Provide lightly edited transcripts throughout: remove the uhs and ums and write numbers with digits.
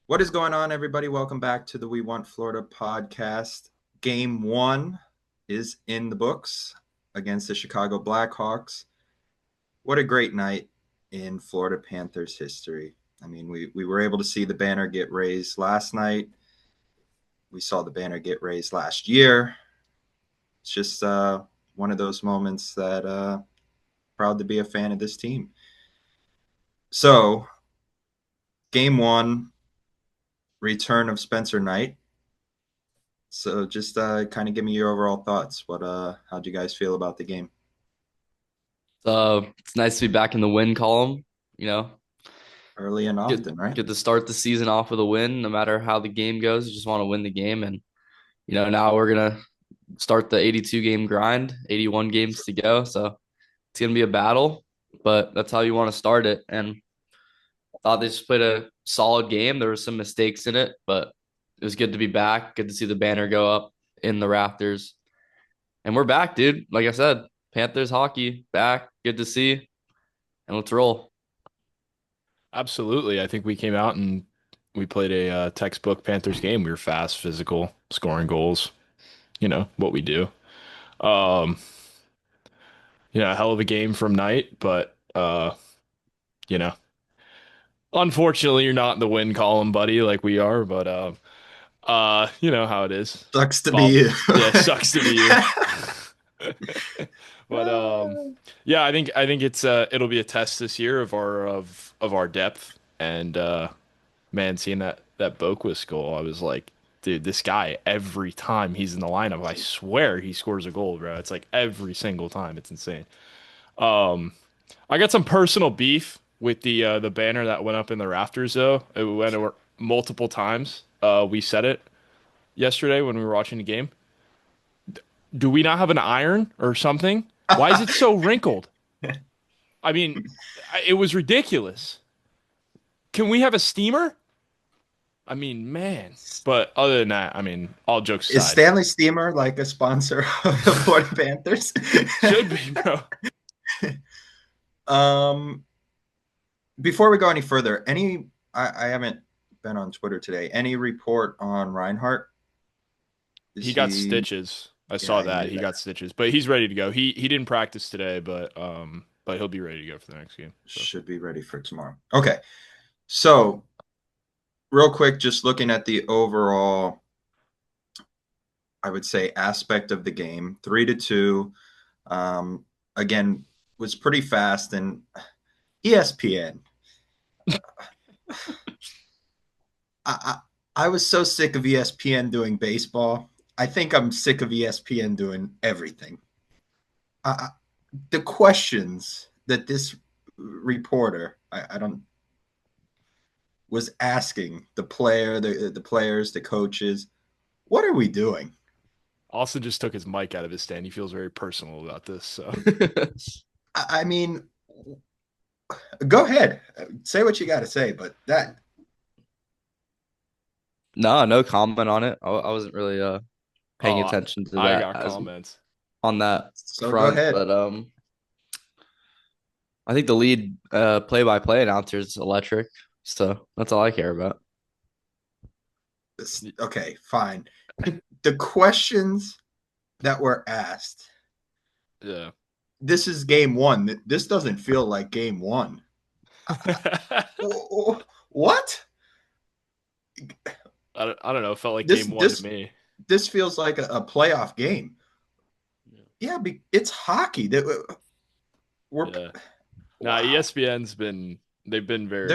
What is going on, everybody? Welcome back to the We Want Florida podcast. Game one is in the books against the Chicago Blackhawks. What a great night in Florida Panthers history. I mean, we were able to see the banner get raised last night. We saw the banner get raised last year. It's just one of those moments that proud to be a fan of this team. So, game one, return of Spencer Knight. So just kind of give me your overall thoughts. How'd you guys feel about the game? It's nice to be back in the win column. You know, Early and get often, right? get to start the season off with a win, no matter how the game goes. You just want to win the game, and now we're gonna start the 82 game grind. 81 games to go, so it's gonna be a battle, but that's how you want to start it. And I thought they just played a solid game. There were some mistakes in it, but it was good to be back. Good to see the banner go up in the rafters, and we're back, dude. Like I said, Panthers hockey back. Good to see, and let's roll. Absolutely. I think we came out and we played a textbook Panthers game. We were fast, physical, scoring goals, what we do. Um, a hell of a game from Knight, but you know, unfortunately you're not in the win column, buddy, like we are, but you know how it is. Sucks to be Well, you. yeah, sucks to be you. But yeah, I think it'll be a test this year of our depth and man, seeing that Boquist goal, I was like, dude, this guy every time he's in the lineup, I swear he scores a goal, bro. It's like every single time. It's insane. Um, I got some personal beef with the banner that went up in the rafters though. It went over multiple times. We said it yesterday when we were watching the game. Do we not have an iron or something? Why is it so wrinkled? I mean, it was ridiculous. Can we have a steamer? I mean, man. But other than that, I mean, all jokes Is aside, Stanley Steamer like a sponsor of the Florida Panthers? should be, bro. um, Before we go any further, I haven't been on Twitter today. Any report on Reinhardt? Is He got he? stitches. I Yeah, saw I that. knew He that. got stitches, but he's ready to go. He didn't practice today, but he'll be ready to go for the next game. So Should be ready for tomorrow. Okay, so real quick, just looking at the overall, I would say, aspect of the game, 3-2. Um, Again, was pretty fast, and ESPN. I, I was so sick of ESPN doing baseball. I think I'm sick of ESPN doing everything. I, the questions that this reporter, I don't, was asking the players, the coaches, what are we doing? Austin just took his mic out of his stand. He feels very personal about this. So I mean, go ahead, say what you got to say, but that. No comment on it. I wasn't really paying oh, attention to I that got as comments. on that So go front, ahead. but I think the lead play-by-play announcer is electric, so that's all I care about. Okay, fine. The questions that were asked. Yeah. This is game one. This doesn't feel like game one. What? I don't know. It felt like This game one to this me. this feels like a playoff game. Yeah, it's hockey. We're Yeah. Now wow. they've been They're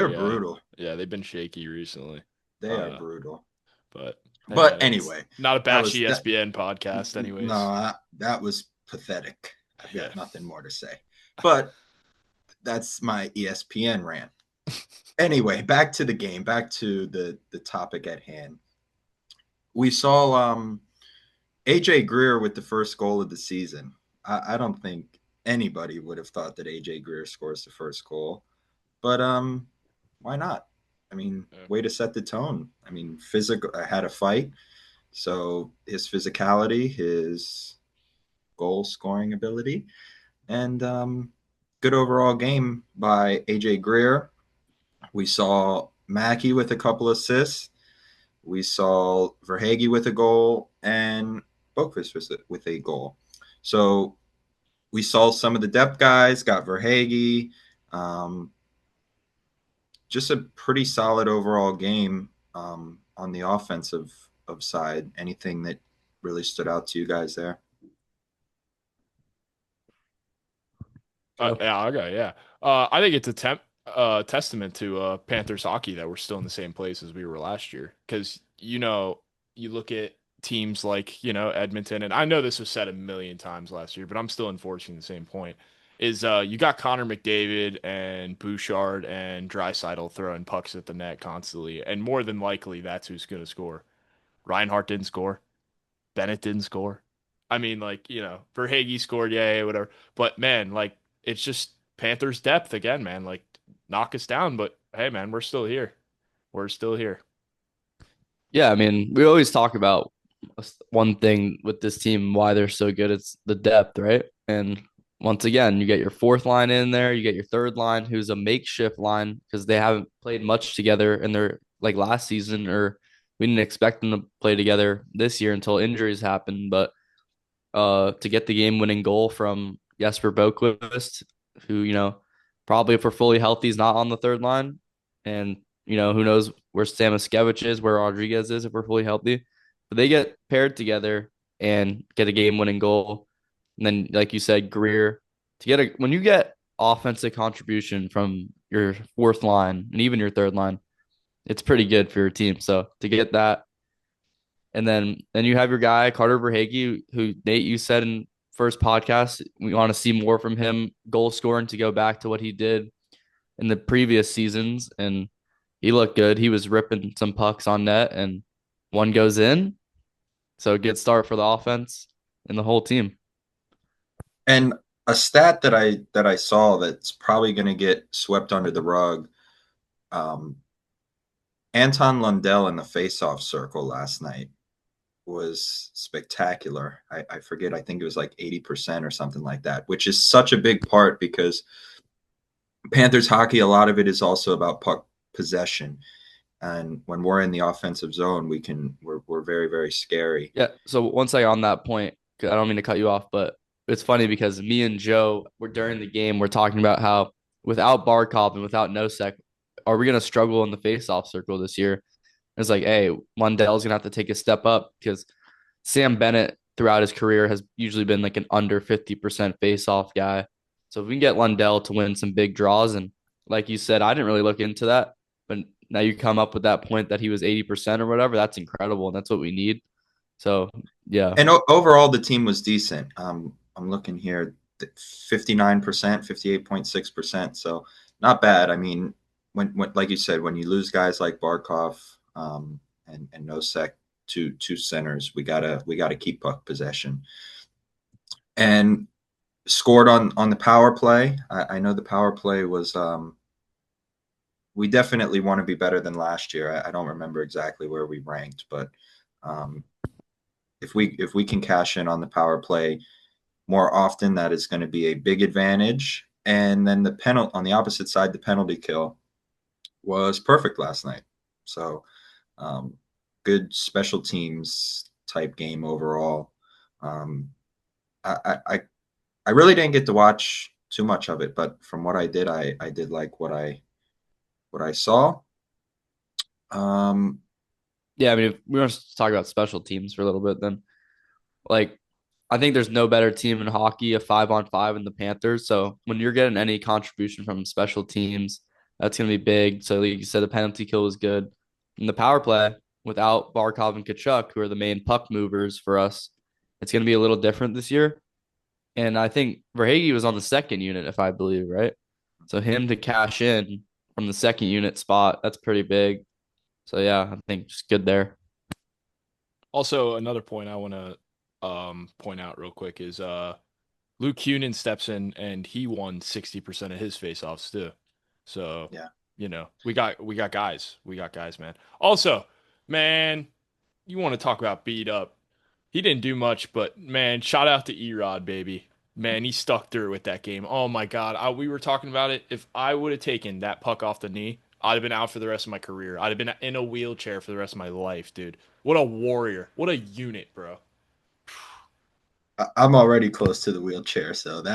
very brutal. yeah, they've been shaky recently. They are Uh brutal. but hey But man, it's anyway, not a that bash was that. ESPN podcast anyways. No, that was pathetic. I've Yeah. got nothing more to say. But that's my ESPN rant. Anyway, back to the game. Back to the topic at hand. We saw AJ Greer with the first goal of the season. I don't think anybody would have thought that AJ Greer scores the first goal, but why not? I mean, Yeah. way to set the tone. I mean, physical had a fight, so his physicality, his goal scoring ability, and good overall game by AJ Greer. We saw Mackey with a couple assists. We saw Verhage with a goal and Boquist with a goal. So we saw some of the depth guys, got Verhage. Um, just a pretty solid overall game on the offensive of side. Anything that really stood out to you guys there? Go. Yeah, okay, yeah. I think it's a testament to Panthers hockey that we're still in the same place as we were last year. Because you look at teams like Edmonton, and I know this was said a million times last year, but I'm still enforcing the same point. Is you got Connor McDavid and Bouchard and Draisaitl throwing pucks at the net constantly, and more than likely that's who's going to score. Reinhart didn't score. Bennett didn't score. I mean, like, Verhage scored, yeah, whatever. But man, like, it's just Panthers depth again, man. Like, knock us down, but hey, man, we're still here. We're still here. Yeah, I mean, we always talk about one thing with this team, why they're so good. It's the depth, right? And once again, you get your fourth line in there, you get your third line, who's a makeshift line because they haven't played much together in their like last season, or we didn't expect them to play together this year until injuries happened. But to get the game winning goal from Jesper Boquist, who, probably if we're fully healthy is not on the third line. And, who knows where Samoskevich is, where Rodriguez is if we're fully healthy. But they get paired together and get a game winning goal. And then, like you said, Greer, when you get offensive contribution from your fourth line and even your third line, it's pretty good for your team. So to get that, and then you have your guy Carter Verhage, who Nate, you said in first podcast we want to see more from him, goal scoring to go back to what he did in the previous seasons, and he looked good. He was ripping some pucks on net, and one goes in. So a good start for the offense and the whole team. And a stat that I saw that's probably going to get swept under the rug. Um, Anton Lundell in the faceoff circle last night was spectacular. I forget. I think it was like 80% or something like that, which is such a big part because Panthers hockey, a lot of it is also about puck possession. And when we're in the offensive zone, we're very, very scary. Yeah. So once I on that point, I don't mean to cut you off, but it's funny because me and Joe were during the game, we're talking about how without Barkov and without Nosek, are we going to struggle in the faceoff circle this year? It's like, hey, Lundell's gonna have to take a step up because Sam Bennett throughout his career has usually been like an under 50% face-off guy. So if we can get Lundell to win some big draws, and like you said, I didn't really look into that, but now you come up with that point that he was 80% or whatever, that's incredible, and that's what we need. So yeah. And overall, the team was decent. I'm looking here, 59%, 58.6%. So not bad. I mean, when like you said, when you lose guys like Barkov and Nosek, two centers, we gotta keep puck possession and scored on the power play. I know the power play was. We definitely want to be better than last year. I don't remember exactly where we ranked, but um, if we can cash in on the power play more often, that is going to be a big advantage. And then the penalty on the opposite side, the penalty kill was perfect last night. So um, good special teams type game overall. Um, I really didn't get to watch too much of it, but from what I did, I did like what I saw. Um, Yeah, I mean, if we want to talk about special teams for a little bit, then like I think there's no better team in hockey, a 5-on-5 in the Panthers. So when you're getting any contribution from special teams, that's gonna be big. So like you said, the penalty kill was good. And the power play without Barkov and Kachuk, who are the main puck movers for us, it's gonna be a little different this year. And I think Verhage was on the second unit, if I believe, right? So him to cash in from the second unit spot, that's pretty big. So yeah, I think just good there. Also, another point I want to point out real quick is Luke Kunin steps in and he won 60% of his faceoffs too. So, yeah. we got guys. We got guys, man. Also, man, you want to talk about beat up. He didn't do much, but man, shout out to Erod, baby. Man, he stuck through with that game. Oh my God. We were talking about it. If I would have taken that puck off the knee, I'd have been out for the rest of my career. I'd have been in a wheelchair for the rest of my life, dude. What a warrior. What a unit, bro. I'm already close to the wheelchair, so Bro.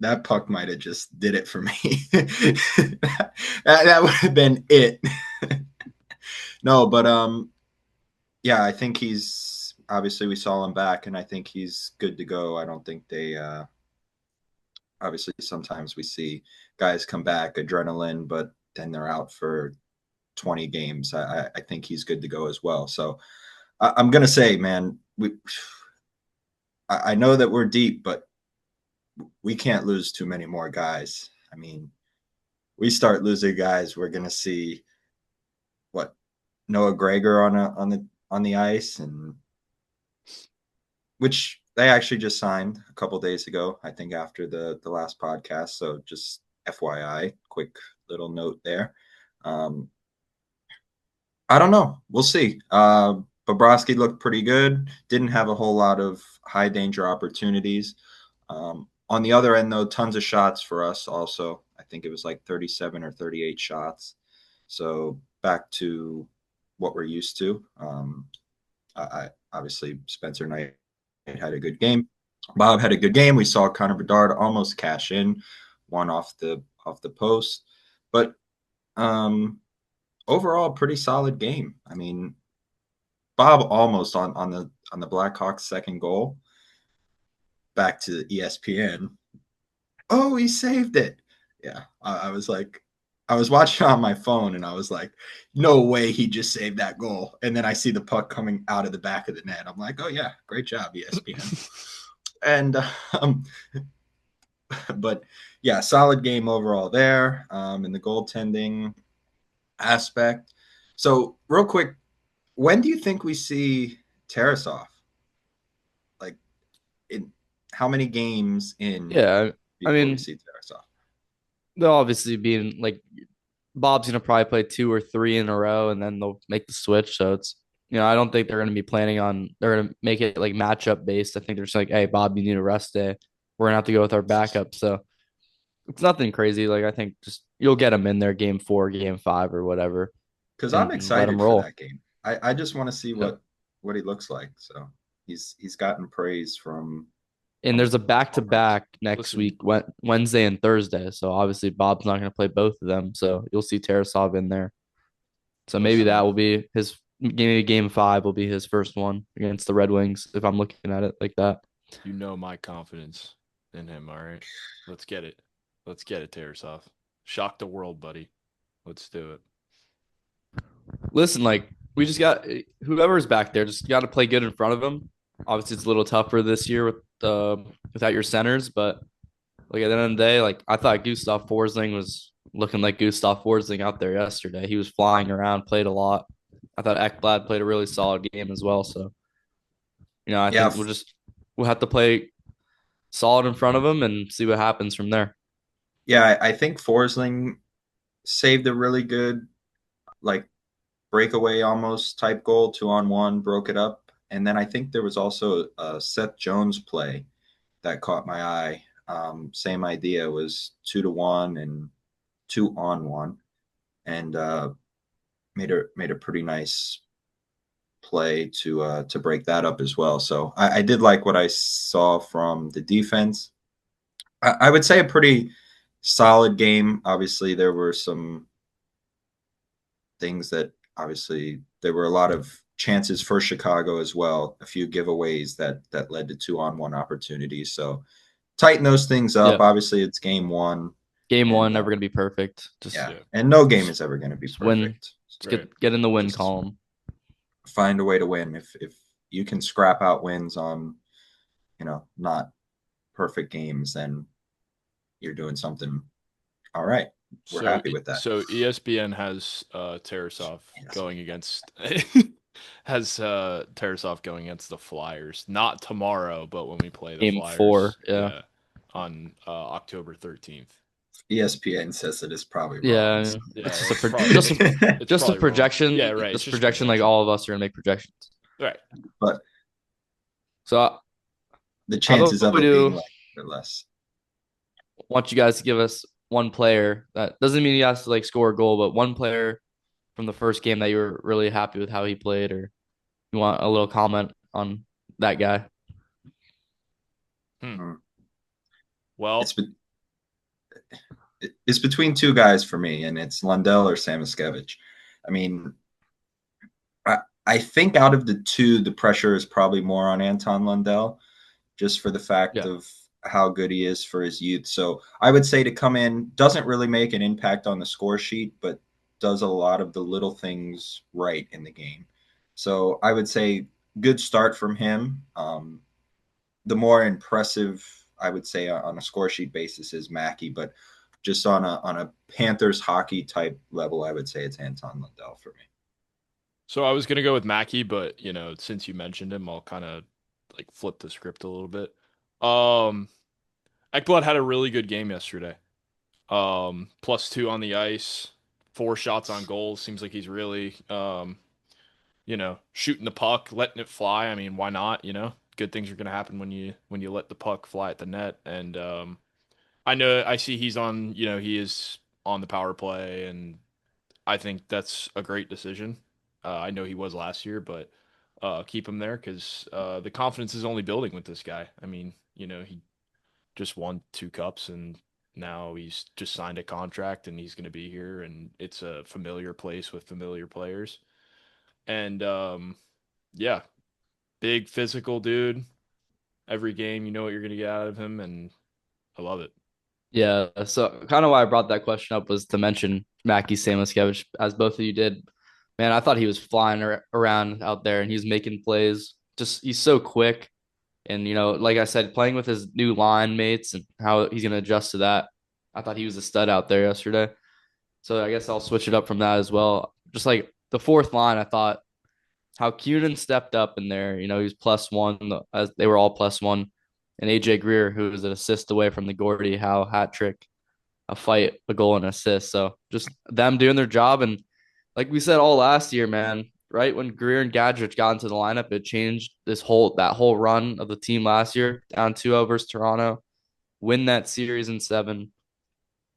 that puck might have just did it for me. that would have been it. No, but yeah, I think he's obviously we saw him back, and I think he's good to go. I don't think they obviously sometimes we see guys come back adrenaline, but then they're out for 20 games. I think he's good to go as well. So I'm gonna say, man, I know that we're deep, but we can't lose too many more guys. I mean, we start losing guys, we're gonna see what Noah Gregor on the ice, and which they actually just signed a couple days ago, I think after the last podcast. So just FYI, quick little note there. I don't know. We'll see. Bobrovsky looked pretty good. Didn't have a whole lot of high danger opportunities. On the other end, though, tons of shots for us also. I think it was like 37 or 38 shots. So back to what we're used to. I obviously Spencer Knight had a good game. Bob had a good game. We saw Connor Bedard almost cash in, one off the post. But overall, pretty solid game. I mean, Bob almost on the Blackhawks second goal. Back to ESPN. Oh, he saved it. Yeah, I was like, I was watching on my phone, and I was like, no way he just saved that goal. And then I see the puck coming out of the back of the net. I'm like, oh yeah, great job, ESPN. And but yeah, solid game overall there. In the goaltending aspect. So real quick, when do you think we see Tarasov? Like, in how many games in Yeah, I before we mean, see Tarasov? they'll obviously be in like Bob's gonna probably play 2 or 3 in a row, and then they'll make the switch. So it's I don't think they're gonna be planning on they're gonna make it like matchup based. I think they're just like, hey, Bob, you need a rest day. We're gonna have to go with our backup. So it's nothing crazy. Like I think just you'll get him in there game 4, game 5, or whatever, Because I'm and let him excited for roll. that game. I just want to see Yep. what he looks like. So he's gotten praise And from there's a back to folks. back next Listen, week, Wednesday and Thursday. So obviously Bob's not gonna play both of them. So you'll see Tarasov in there. So maybe that listen. will be his maybe game 5 will be his first one against the Red Wings if I'm looking at it like that. You know my confidence in him, all right? Let's get it. Let's get it, Tarasov. Shock the world, buddy. Let's do it. Listen, like we just got whoever's back there just got to play good in front of him. Obviously, it's a little tougher this year with without your centers, but like at the end of the day, like I thought Gustav Forsling was looking like Gustav Forsling out there yesterday. He was flying around, played a lot. I thought Ekblad played a really solid game as well. So I Yeah, think we'll have to play solid in front of him and see what happens from there. yeah. I think Forsling saved a really good like breakaway almost type goal, 2-on-1, broke it up, and then I think there was also a Seth Jones play that caught my eye. Same idea, was 2-1 and 2-on-1, and made a pretty nice play to break that up as well. So I did like what I saw from the defense. I would say a pretty solid game. Obviously, there were some things that obviously there were a lot of chances for Chicago as well. A few giveaways that led to 2-on-1 opportunities. So tighten those things up. Yeah, obviously, it's game one, game and one never gonna be perfect. Just yeah, Yeah. and no game is ever going to be just win. perfect. Just Right. get in the win Just column. find a way to win. If you can scrap out wins on not perfect games, then you're doing something all right. We're happy with that. So ESPN has Tarasov Yes. going against Tarasov going against the Flyers. Not tomorrow, but when we play the Game 4, Flyers. yeah. On October 13th. ESPN says it is probably wrong. Yeah, So. Yeah, it's it's just a probably, just it's, a it's just a probably wrong. projection. Yeah, right. Just It's just projection. Like all of us are gonna make projections. Right. But So the how chances about of we it being do? like are less. Want you guys to give us one player that doesn't mean he has to like score a goal, but one player from the first game that you were really happy with how he played, or you want a little comment on that guy? Hmm. Mm. It's Well, be- it's between two guys for me, and it's Lundell or Samoskevich. I mean, I I think out of the two, the pressure is probably more on Anton Lundell, just for the fact Yeah. of how good he is for his youth. So I would say to come in doesn't really make an impact on the score sheet, but does a lot of the little things right in the game. So I would say good start from him. The more impressive, I would say, on a score sheet basis is Mackey, but just on a Panthers hockey type level, I would say it's Anton Lundell for me. so I was gonna go with Mackey, but since you mentioned him, I'll kind of like flip the script a little bit. Um, Ekblad had a really good game yesterday. +2 on the ice, 4 shots on goal. Seems like he's really, shooting the puck, letting it fly. I mean, why not? Good things are gonna happen when you let the puck fly at the net. And I see he's on. He is on the power play, and I think that's a great decision. I know he was last year, but keep him there because the confidence is only building with this guy. I mean, he just won 2 cups and now he's just signed a contract and he's going to be here and it's a familiar place with familiar players. And yeah, big physical dude. Every game, you know what you're going to get out of him, and I love it. Yeah, so kind of why I brought that question up was to mention Mackie Samoskevich, as both of you did. Man, I thought he was flying around out there and he's making plays. Just he's so quick, and like I said, playing with his new line mates and how he's gonna adjust to that. I thought he was a stud out there yesterday. So I guess I'll switch it up from that as well. Just like the fourth line, I thought how Cunin stepped up in there. He was +1, as they were all +1, and AJ Greer, who was an assist away from the Gordie Howe hat trick, a fight, a goal, and assist. So just them doing their job. And like we said all last year, man, right when Greer and Gadrich got into the lineup, it changed that whole run of the team last year, down 2-0 versus Toronto, win that series in 7,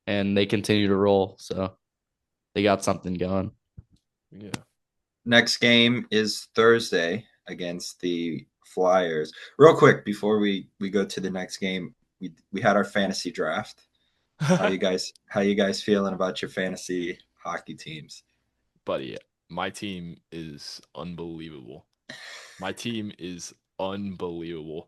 and they continue to roll. So they got something going. Yeah. Next game is Thursday against the Flyers. Real quick before we go to the next game, we had our fantasy draft. How you guys feeling about your fantasy hockey teams? Buddy, my team is unbelievable. My team is unbelievable.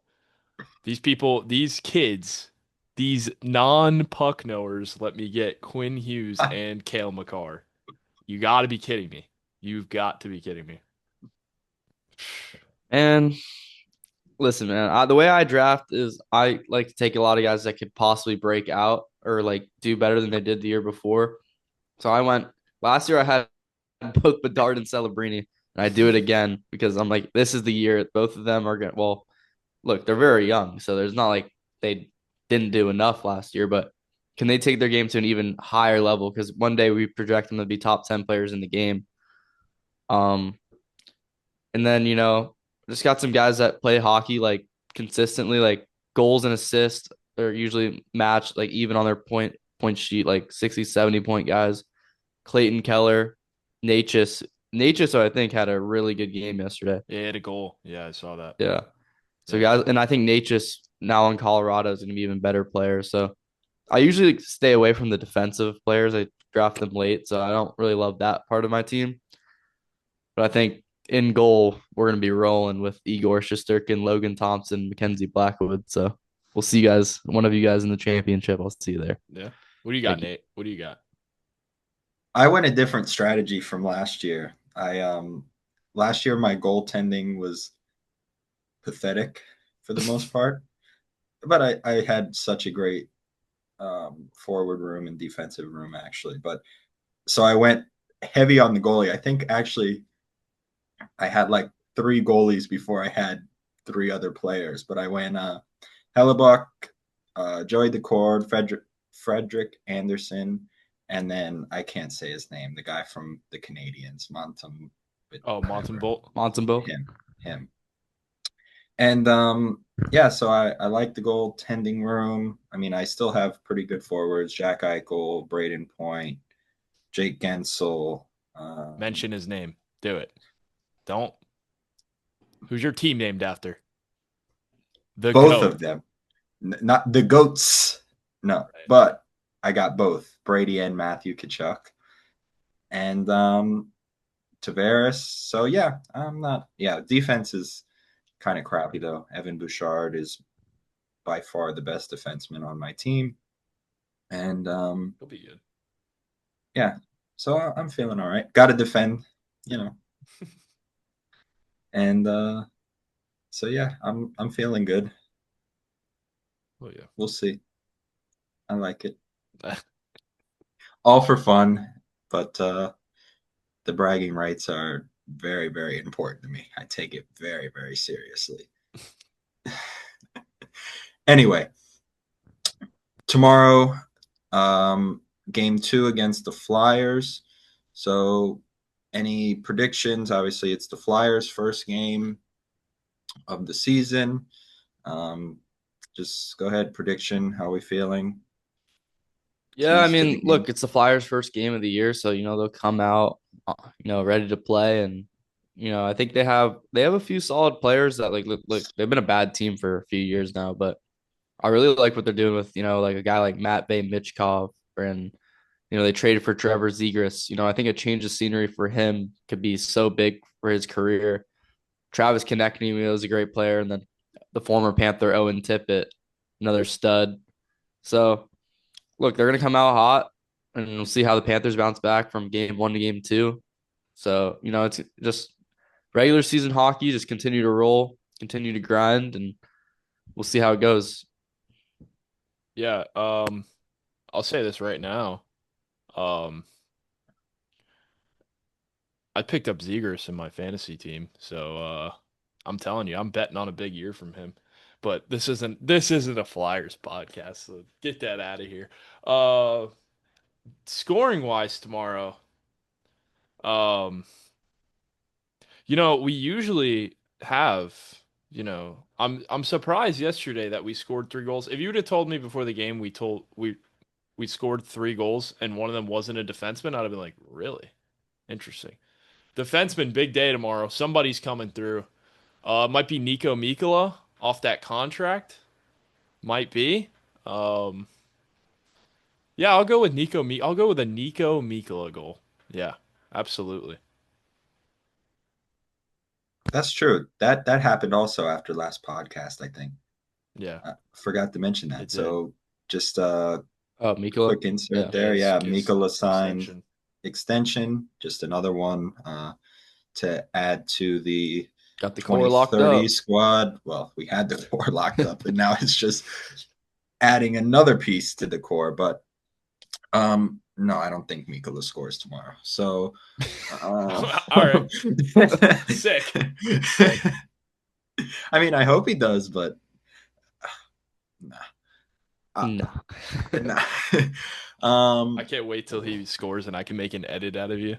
These people, these kids, these non-puck knowers let me get Quinn Hughes and Cale Makar. You got to be kidding me. You've got to be kidding me. And listen, man, the way I draft is I like to take a lot of guys that could possibly break out or like do better than they did the year before. So I went last year. I had both Bedard and Celebrini, and I do it again because I'm like, this is the year both of them are going. Well, look, they're very young, so there's not like they didn't do enough last year, but can they take their game to an even higher level? Because one day we project them to be top 10 players in the game. Um, and then just got some guys that play hockey like consistently, like goals and assists. They're usually matched like even on their point sheet, like 60, 70 point guys. Clayton Keller, Natchez. Natchez, I think, had a really good game yesterday. Yeah, he had a goal. Yeah, I saw that. Yeah. So Yeah. guys, and I think Natchez now in Colorado is going to be even better player. So I usually stay away from the defensive players. I draft them late, so I don't really love that part of my team. But I think in goal, we're going to be rolling with Igor Shesterkin, Logan Thompson, Mackenzie Blackwood. So we'll see you guys, one of you guys in the championship. I'll see you there. Yeah. What do you got, Thank you. Nate? What do you got? I went a different strategy from last year. I last year my goaltending was pathetic for the most part, but I had such a great forward room and defensive room actually. But so I went heavy on the goalie. I think actually I had like three goalies before I had three other players, but I went Hellebuck, Joey Decord, Frederick Anderson, and then I can't say his name, the guy from the Canadians, Montum, Oh, whatever, Montembolt. Montembeau. him. And yeah, so I like the goaltending room. I mean, I still have pretty good forwards: Jack Eichel, Braden Point, Jake Gensel. Mention his name. Do it. Don't. Who's your team named after? The Both GOAT. of them, not the goats. No, Right. but I got both Brady and Matthew Kachuk, and Tavares. So yeah, I'm not. Yeah, defense is kind of crappy though. Evan Bouchard is by far the best defenseman on my team, and He'll be good. yeah, so I'm feeling all right. Got to defend, you know, and so yeah, I'm feeling good. Oh yeah. We'll see. I like it. All for fun, but the bragging rights are very, very important to me. I take it very, very seriously. Anyway, tomorrow, game 2 against the Flyers. So, any predictions? Obviously, it's the Flyers' first game of the season. Um, just go ahead, prediction. How are we feeling? Yeah, I Keys to the mean, game. look, it's the Flyers' first game of the year, so they'll come out, ready to play, and I think they have a few solid players that look they've been a bad team for a few years now, but I really like what they're doing with like a guy like Matt Bay Mitchkov, and they traded for Trevor Zegras. I think a change of scenery for him could be so big for his career. Travis Konechny was a great player, and then the former Panther Owen Tippett, another stud. So look, they're gonna come out hot, and we'll see how the Panthers bounce back from game 1 to game 2. So it's just regular season hockey. Just continue to roll, continue to grind, and we'll see how it goes. Yeah. I'll say this right now. Um, I picked up Zegers in my fantasy team, so I'm telling you, I'm betting on a big year from him. But this isn't a Flyers podcast, so get that out of here. Uh, Scoring wise tomorrow, um, we usually have, I'm surprised yesterday that we scored 3 goals. If you would have told me before the game we scored 3 goals and one of them wasn't a defenseman, I'd have been like, really? Interesting. Defenseman, big day tomorrow. Somebody's coming through. Might be Nico Mikkola off that contract. Might be. Um, yeah, I'll go with I'll go with a Nico Mikkola goal. Yeah, absolutely. That's true. That happened also after last podcast, I think. Yeah, I forgot to mention that. it did. So just Oh, Mikula. quick insert Yeah. Yeah, there. Yeah, his Mikola signed extension. extension. Just another one to add to the Got the core locked 2030 up. squad. Well, we had the core locked up, and now it's just adding another piece to the core. But no, I don't think Mikola scores tomorrow. So All right, sick. Sick. I mean, I hope he does, but nah. No. Nah. I can't wait till he scores and I can make an edit out of you.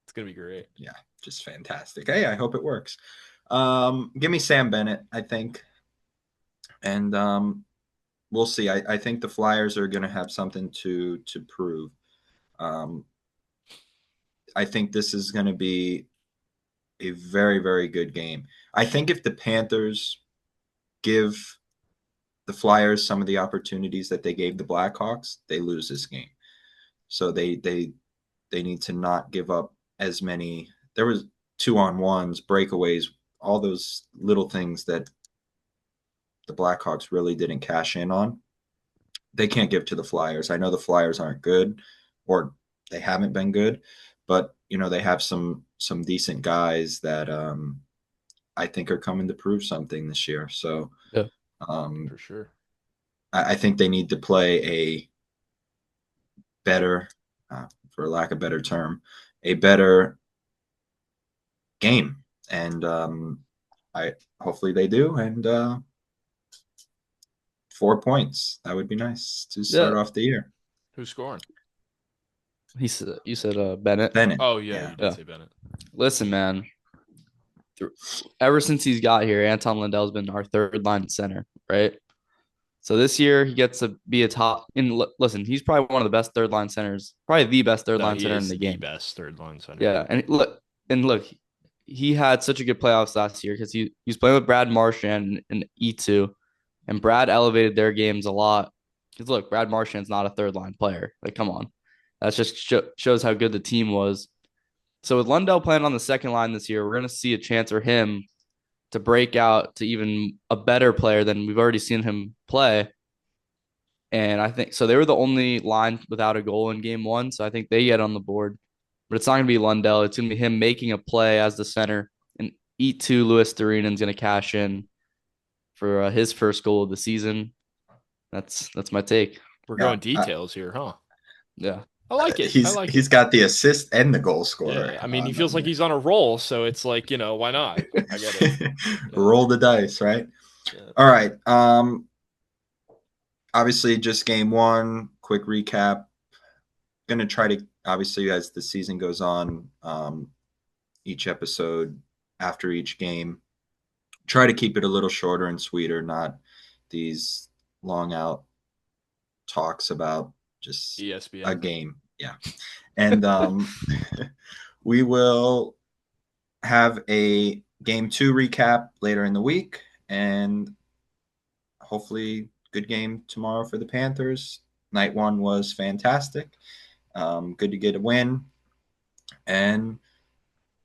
It's gonna be great. Yeah, just fantastic. Hey, I hope it works. Give me Sam Bennett, I think, and we'll see. I think the Flyers are going to have something to prove. Um, I think this is going to be a very, very good game. I think if the Panthers give the Flyers some of the opportunities that they gave the Blackhawks, they lose this game. So they need to not give up as many. There was 2-on-1s, breakaways, all those little things that the Blackhawks really didn't cash in on. They can't give to the Flyers. I know the Flyers aren't good, or they haven't been good, but they have some decent guys that I think are coming to prove something this year. So Yeah. um, For sure. I think they need to play a better, for lack of a better term, a better game, and I hopefully they do. And 4 points, that would be nice to start Yeah. off the year. Who's scoring? You said Bennett. Bennett, Oh yeah, yeah. you did Yeah. say Bennett. Listen, man. ever since he's got here, Anton Lundell's been our third line center, right? So this year he gets to be a top. And listen, he's probably one of the best third line centers, probably the best third No, line he center in is the the game. best third line center. Yeah, and look, he had such a good playoffs last year because he was playing with Brad Marchand and E2, and Brad elevated their games a lot. Because look, Brad Marchand's not a third line player. Like, come on, that just shows how good the team was. So with Lundell playing on the second line this year, we're gonna see a chance for him to break out to even a better player than we've already seen him play. And I think so. They were the only line without a goal in game one. So I think they get on the board. But it's not going to be Lundell. It's going to be him making a play as the center. And E2 Louis Thurinen's going to cash in for his first goal of the season. That's my take. We're Yeah, going details here, huh? Yeah. I like it. I like he's it. got the assist and the goal scorer. Yeah, I mean, he feels like he's on a roll, so it's like, why not? I get it. Roll the dice, right? Yeah. All right. Obviously, just game one. Quick recap. Going to try to, obviously, as the season goes on, each episode after each game, try to keep it a little shorter and sweeter, not these long out talks about just ESPN. a game. Yeah. And we will have a game two recap later in the week, and hopefully good game tomorrow for the Panthers. Night one was fantastic. Good to get a win, and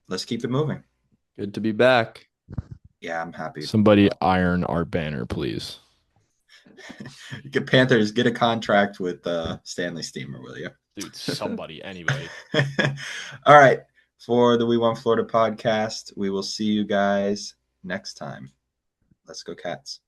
let's keep it moving. Good to be back. Yeah, I'm happy. Somebody iron our banner, please. Get Panthers, get a contract with Stanley Steamer, will you? Dude, somebody, anybody. All right. For the We Want Florida podcast, we will see you guys next time. Let's go, Cats.